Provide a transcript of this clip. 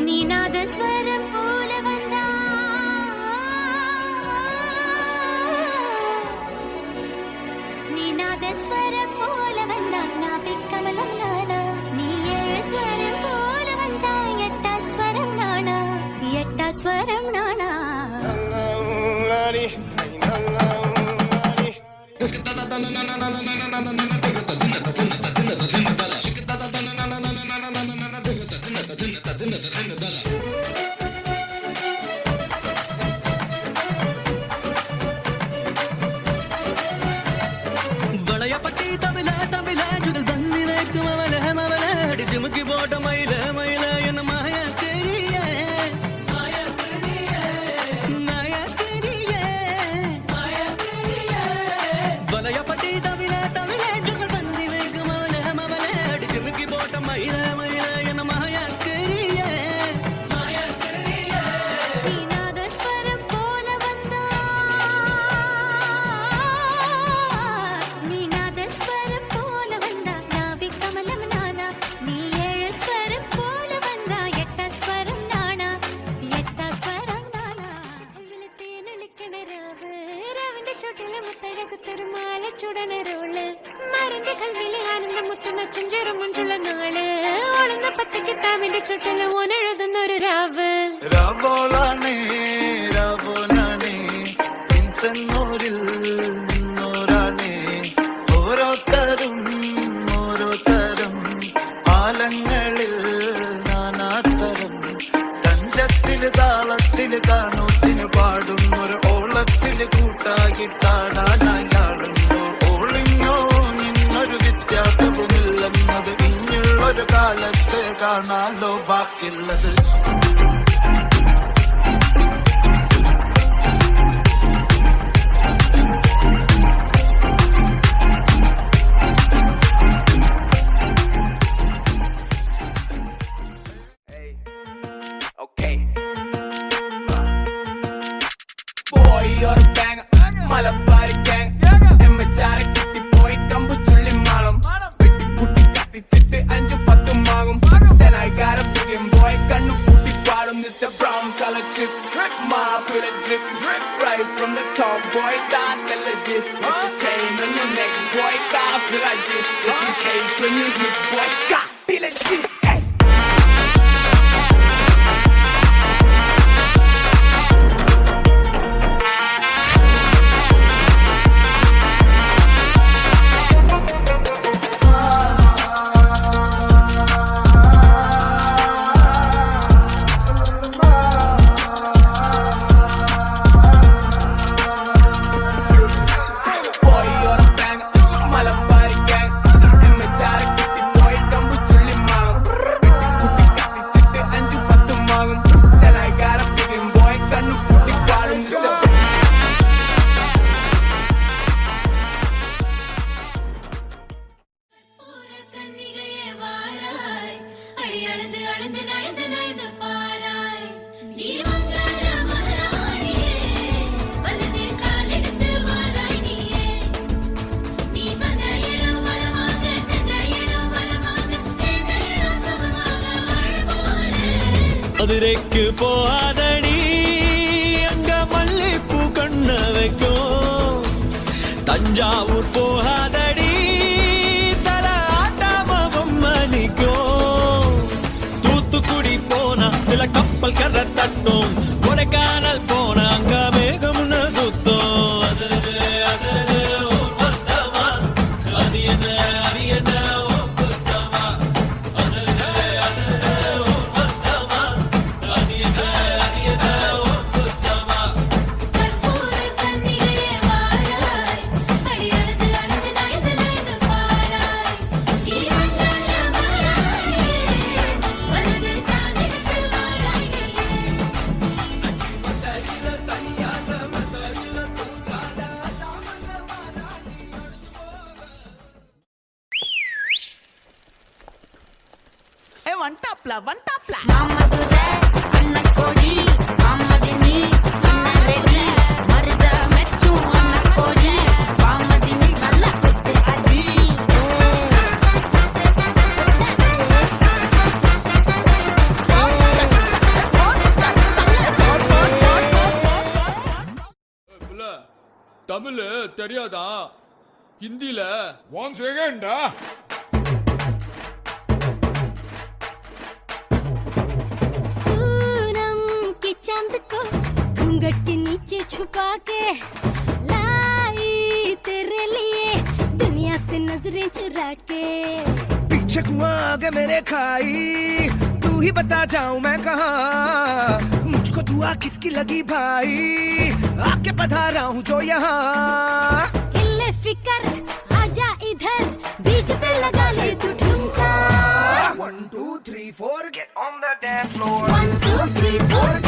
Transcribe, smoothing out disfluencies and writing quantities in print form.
நீநாத ஸ்வரம் போல வந்தா நீநாத ஸ்வரம் போல வந்தா நாபி கமலம் நானா நீ ஏழு ஸ்வரம் போல வந்தா எட்டா ஸ்வரம் நானா எட்டா ஸ்வரம் நானா കാണാലോ ബാക്കിയുള്ളത് மதுரைக்கு போகாதடி அங்க மல்லிப்பூ கண்ண வைக்கும் தஞ்சாவூர் போகாதடி தல ஆட்டாம பொம்மனிக்கும் தூத்துக்குடி போனா சில கப்பல் கரை தட்டும் கொடைக்கானல் போனா அங்க மேகம்னு சுத்தம் அசருது அசருது அது என்ன அது என்ன தெரியாதா ஹிந்தில ஒன் செகண்டா पूनम की चांद को घूंघट के नीचे छुपा के लाई तेरे लिए दुनिया से नजरें चुरा के पीछे कुआं आगे मेरे खाई तू ही बता जाऊं मैं कहाँ मुझको दुआ किसकी लगी भाई आके पधारा हूँ जो यहाँ इल्ले फिकर आजा इधर बीट पे लगा ले तू ठुमका 1 2 3 4 get on the dance floor 1 2 3 4